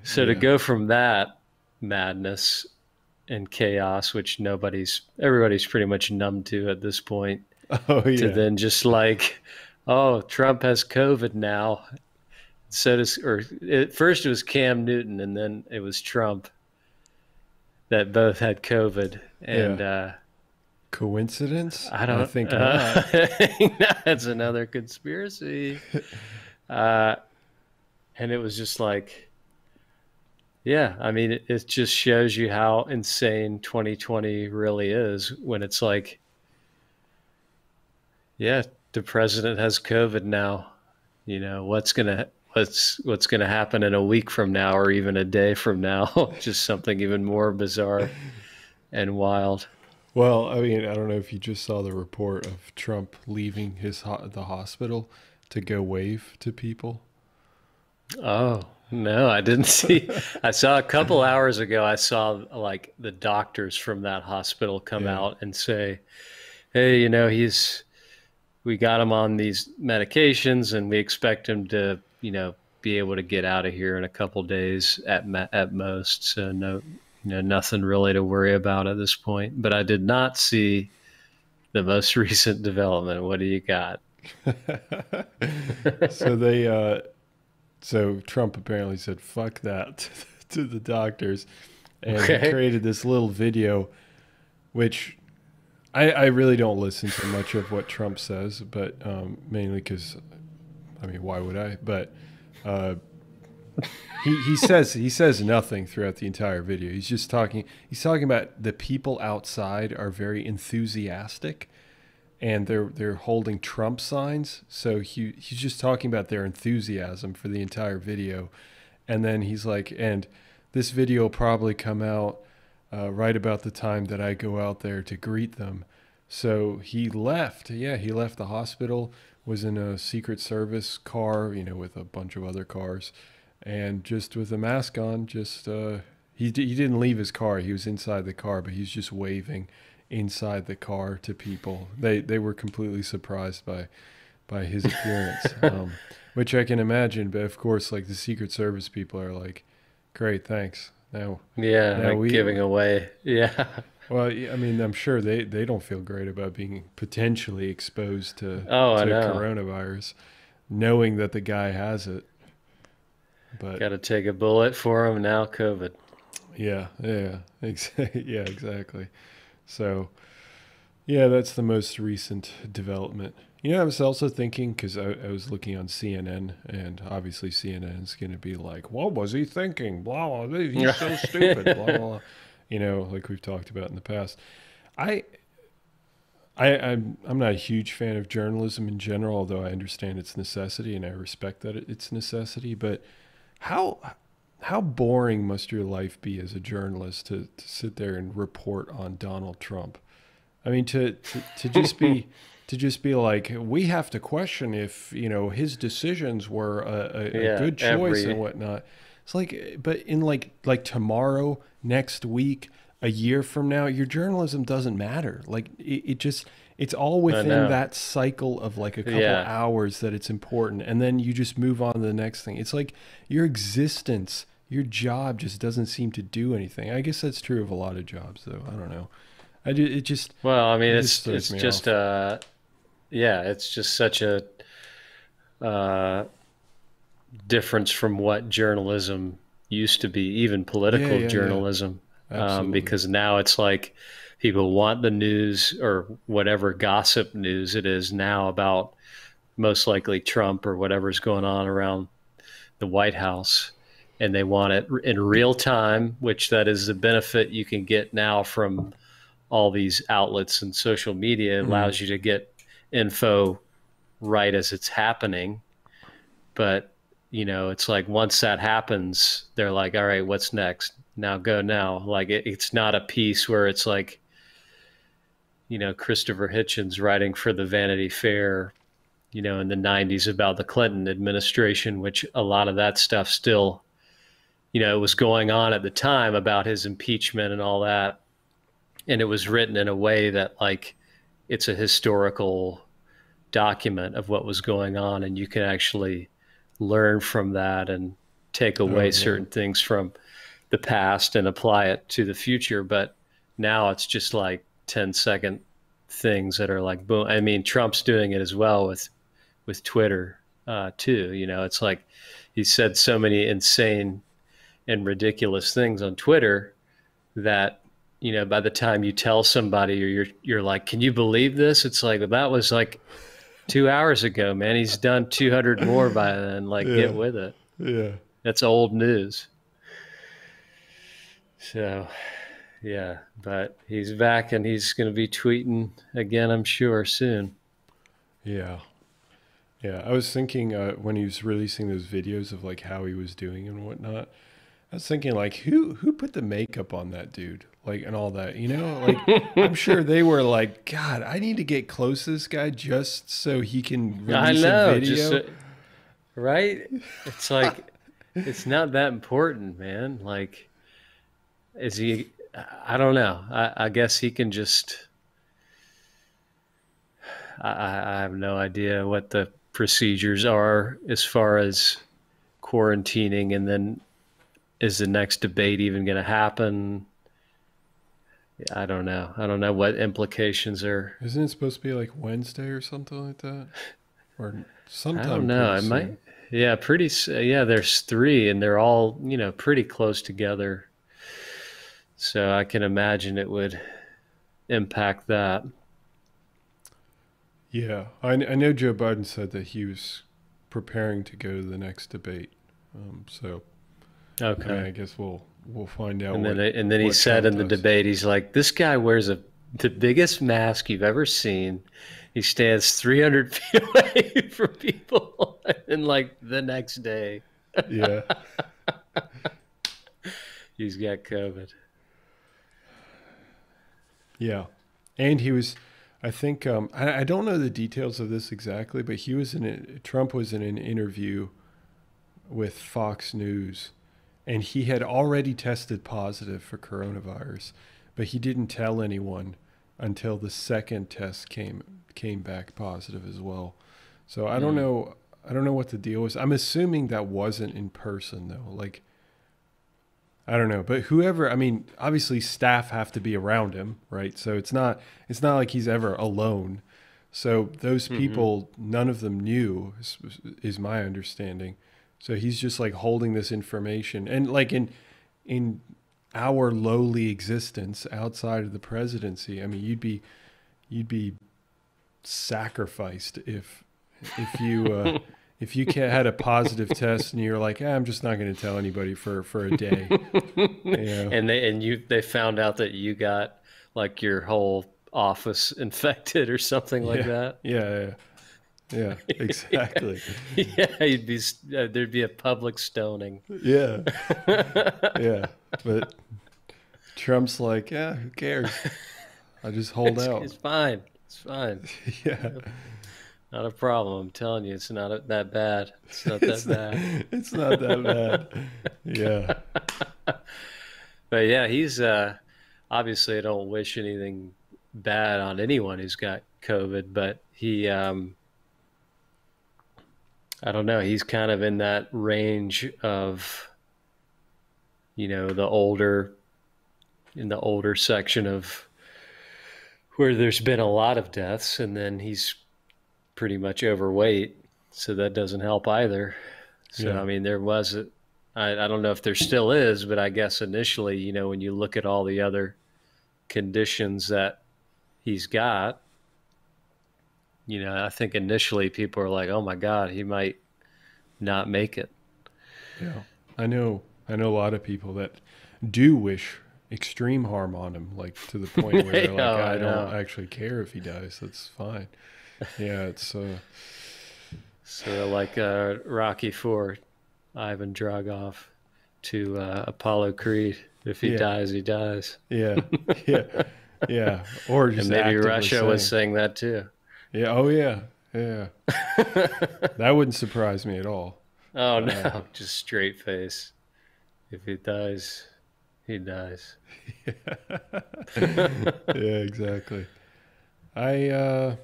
So to go from that madness and chaos, which everybody's pretty much numb to at this point, Oh to yeah. then just like, oh, Trump has COVID now. At first it was Cam Newton and then it was Trump that both had COVID. And Yeah. Coincidence? I I don't, think not. that's another conspiracy. Uh, and it was just like, yeah, I mean, it just shows you how insane 2020 really is when it's like, yeah, the president has COVID now. What's gonna happen in a week from now or even a day from now? Just something even more bizarre and wild. Well, I mean, I don't know if you just saw the report of Trump leaving the hospital to go wave to people. Oh, no, I didn't see. I saw a couple hours ago, I saw like the doctors from that hospital come Yeah. out and say, hey, we got him on these medications and we expect him to, be able to get out of here in a couple days at most. So no, nothing really to worry about at this point. But I did not see the most recent development. What do you got? So so Trump apparently said fuck that to the doctors, and he Okay. created this little video, which I really don't listen to much of what Trump says, but mainly because, I mean, why would I? But uh, he says nothing throughout the entire video. He's talking about the people outside are very enthusiastic, and they're holding Trump signs. So he's just talking about their enthusiasm for the entire video, and then he's like, and this video will probably come out right about the time that I go out there to greet them. So he left. Yeah, he left the hospital. Was in a Secret Service car, with a bunch of other cars, and just with a mask on. He didn't leave his car. He was inside the car, but he's just waving inside the car to people. They were completely surprised by his appearance, which I can imagine. But of course, like the Secret Service people are like, "Great, thanks." Yeah, Now like we giving away. Yeah. well, I mean, I'm sure they don't feel great about being potentially exposed Oh, I to know. coronavirus, knowing that the guy has it. But Got to take a bullet for him now. COVID. yeah, exactly. So yeah, that's the most recent development. I was also thinking, because I was looking on CNN, and obviously CNN is going to be like, "What was he thinking? Blah blah. He's so stupid." Blah blah. Blah. Like we've talked about in the past. I I'm not a huge fan of journalism in general, although I understand its necessity and I respect that it's necessity. But how how boring must your life be as a journalist to sit there and report on Donald Trump? I mean, to just be like, we have to question if his decisions were a Yeah, good choice and whatnot. It's like, but in like tomorrow, next week, a year from now, your journalism doesn't matter. Like it just it's all I within know. that cycle of like a couple Yeah. hours that it's important, and then you just move on to the next thing. It's like your existence, your job just doesn't seem to do anything. I guess that's true of a lot of jobs, though. I don't know. Well, I mean, It just it's throws it's me just off. yeah, it's just such a uh, difference from what journalism used to be, even Yeah, political yeah, yeah. journalism, Absolutely. because now it's like people want the news or whatever gossip news it is now about most likely Trump or whatever's going on around the White House. And they want it in real time, which that is the benefit you can get now from all these outlets and social media. It Mm. allows you to get info right as it's happening. But, it's like once that happens, they're like, all right, what's next? Now go now. Like it's not a piece where it's like, Christopher Hitchens writing for the Vanity Fair, in the 90s about the Clinton administration, which a lot of that stuff still, it was going on at the time about his impeachment and all that. And it was written in a way that like it's a historical document of what was going on and you can actually learn from that and take away certain things from the past and apply it to the future. But now it's just like 10-second things that are like, boom. I mean, Trump's doing it as well with Twitter too. You know, it's like he said so many insane and ridiculous things on Twitter that, you know, by the time you tell somebody or you're like, can you believe this? It's like, well, that was like 2 hours ago, man. He's done 200 more by then. Like, get with it. Yeah. That's old news. So, yeah, but he's back and he's going to be tweeting again, I'm sure, soon. Yeah. Yeah. I was thinking when he was releasing those videos of like how he was doing and whatnot, I was thinking like, who put the makeup on that dude? Like, and all that, you know, like, I'm sure they were like, God, I need to get close to this guy just so he can release a video. Just, right? It's like, it's not that important, man. Like, is he, I don't know. I guess he can just, I have no idea what the procedures are as far as quarantining, and then is the next debate even going to happen? I don't know. I don't know what implications are. Isn't it supposed to be like Wednesday or something like that? Or sometime? I don't know. It might. Yeah, yeah, there's 3 and they're all, you know, pretty close together. So I can imagine it would impact that. Yeah. I know Joe Biden said that he was preparing to go to the next debate. So okay. I guess we'll find out. And then he said in the debate, he's like, this guy wears the biggest mask you've ever seen. He stands 300 feet away from people, and like the next day, yeah, he's got COVID. Yeah, and he was. I think I don't know the details of this exactly, but Trump was in an interview with Fox News. And he had already tested positive for coronavirus, but he didn't tell anyone until the second test came back positive as well. So I don't know what the deal was. I'm assuming that wasn't in person though. Like, I don't know, but whoever, I mean, obviously staff have to be around him, right? So it's not like he's ever alone. So those people, none of them knew, is my understanding. So he's just like holding this information, and like in our lowly existence outside of the presidency, I mean, you'd be sacrificed if you had a positive test and you're like, I'm just not going to tell anybody for a day. You know? And they found out that you got like your whole office infected or something like that. Yeah, exactly. Yeah, there'd be a public stoning. Yeah. Yeah. But Trump's like, yeah, who cares? I just hold out. It's fine. It's fine. Yeah. Not a problem. I'm telling you, it's not that bad. It's not that bad. It's not that bad. Yeah. But yeah, he's obviously, I don't wish anything bad on anyone who's got COVID, but he I don't know. He's kind of in that range of, you know, in the older section of where there's been a lot of deaths, and then he's pretty much overweight. So that doesn't help either. So, yeah. I mean, there was, I don't know if there still is, but I guess initially, you know, when you look at all the other conditions that he's got, you know, I think initially people are like, oh my God, he might not make it. Yeah. I know a lot of people that do wish extreme harm on him, like to the point where they're like, I don't actually care if he dies. That's fine. Yeah. It's so like Rocky IV, Ivan Dragoff to Apollo Creed. If he dies, he dies. Yeah. Yeah. Yeah. Or just, and maybe Russia was saying that too. Yeah. Oh yeah. Yeah. That wouldn't surprise me at all. Oh no, just straight face. If he dies, he dies. Yeah, exactly. I'll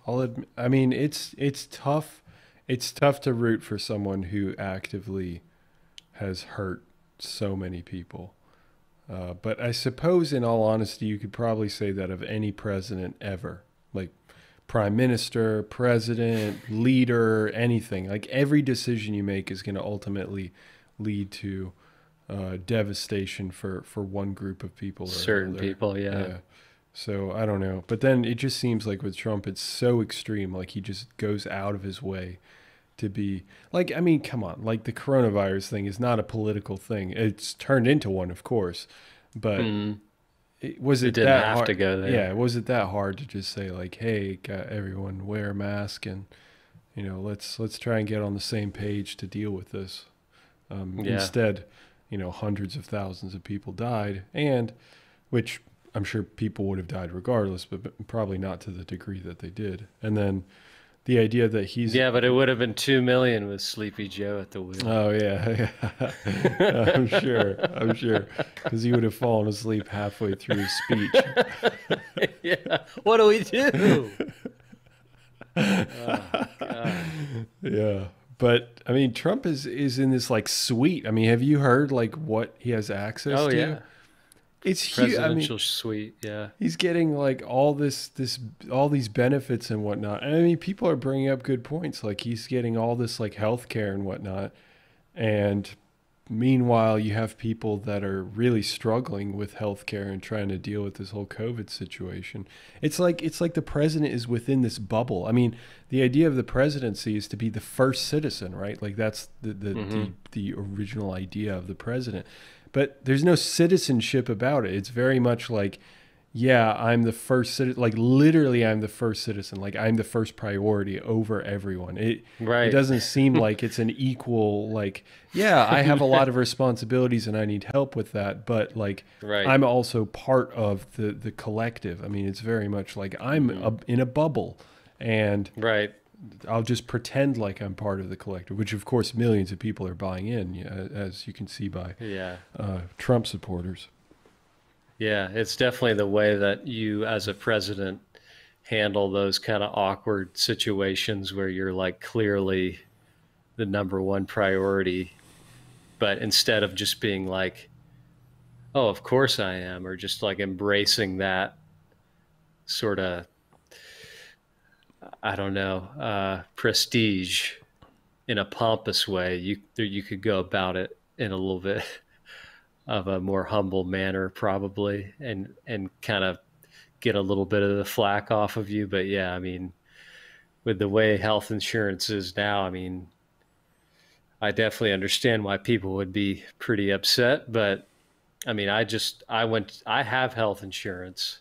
admit, I mean, it's tough. it's tough to root for someone who actively has hurt so many people. But I suppose, in all honesty, you could probably say that of any president ever, like prime minister, president, leader, anything. Like every decision you make is going to ultimately lead to devastation for one group of people or Certain another. people, yeah. So I don't know. But then it just seems like with Trump, it's so extreme. Like he just goes out of his way to be like, I mean, come on. Like the coronavirus thing is not a political thing. It's turned into one, of course. But was it didn't that have hard? to go there. Yeah, was it that hard to just say like, hey, everyone wear a mask and let's try and get on the same page to deal with this. Instead, hundreds of thousands of people died, and which I'm sure people would have died regardless, but probably not to the degree that they did. And then the idea that he's but it would have been 2 million with Sleepy Joe at the wheel. Oh yeah. I'm sure, because he would have fallen asleep halfway through his speech. Yeah, what do we do? Oh, God. Yeah, but I mean, Trump is in this like suite. I mean, have you heard like what he has access to? Yeah, it's huge. presidential suite. Yeah, he's getting like all these benefits and whatnot. And I mean, people are bringing up good points. Like he's getting all this like health care and whatnot. And meanwhile, you have people that are really struggling with health care and trying to deal with this whole COVID situation. It's like the president is within this bubble. I mean, the idea of the presidency is to be the first citizen, right? Like that's the original idea of the president. But there's no citizenship about it. It's very much like, yeah, I'm the first citizen. Like literally, I'm the first citizen. Like I'm the first priority over everyone. It doesn't seem like it's an equal. Like, yeah, I have a lot of responsibilities and I need help with that. But like, I'm also part of the collective. I mean, it's very much like I'm in a bubble, and I'll just pretend like I'm part of the collective, which of course millions of people are buying in, as you can see by Trump supporters. Yeah, it's definitely the way that you as a president handle those kind of awkward situations where you're like clearly the number one priority, but instead of just being like, oh, of course I am, or just like embracing that sort of, I don't know, prestige in a pompous way, you could go about it in a little bit of a more humble manner probably, and kind of get a little bit of the flack off of you. But yeah, I mean, with the way health insurance is now, I mean, I definitely understand why people would be pretty upset. But I mean, I have health insurance,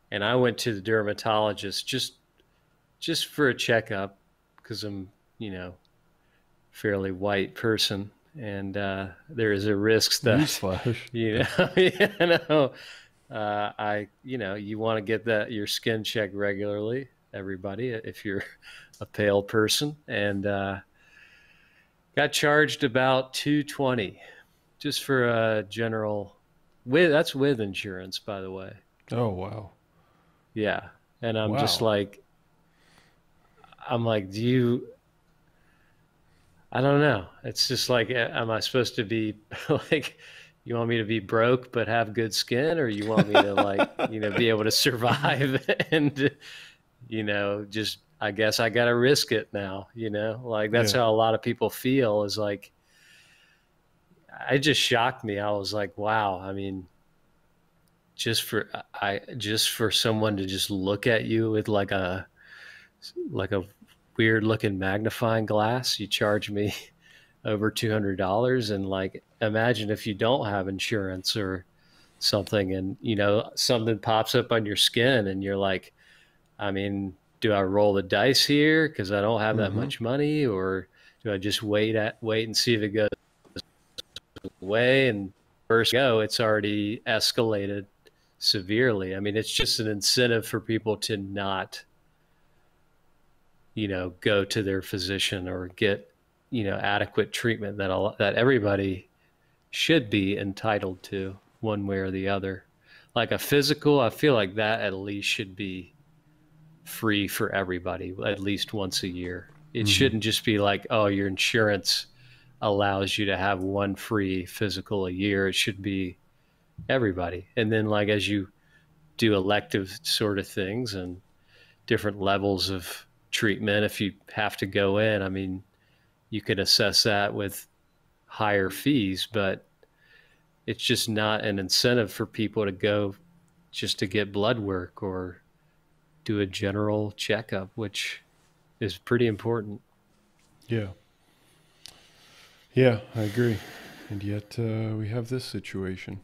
and I went to the dermatologist just for a checkup because I'm, fairly white person. And there is a risk that you want to get your skin checked regularly, everybody, if you're a pale person, and got charged about $220 just for a general that's with insurance, by the way. Oh wow. Yeah. And I'm just like, do you, I don't know. It's just like, am I supposed to be like, you want me to be broke but have good skin, or you want me to like, be able to survive and, just, I guess I got to risk it now, like that's how a lot of people feel, is like, it just shocked me. I was like, wow. I mean, just for someone to just look at you with like a weird looking magnifying glass, you charge me over $200. And like, imagine if you don't have insurance or something, and something pops up on your skin and you're like, I mean, do I roll the dice here because I don't have that much money, or do I just wait and see if it goes away? And first go, it's already escalated severely. I mean, it's just an incentive for people to not go to their physician or get, adequate treatment that everybody should be entitled to, one way or the other. Like a physical, I feel like that at least should be free for everybody, at least once a year. It Mm-hmm. shouldn't just be like, oh, your insurance allows you to have one free physical a year. It should be everybody. And then, like, as you do elective sort of things and different levels of treatment, if you have to go in, I mean, you can assess that with higher fees, but it's just not an incentive for people to go just to get blood work or do a general checkup, which is pretty important. Yeah. Yeah, I agree. And yet we have this situation.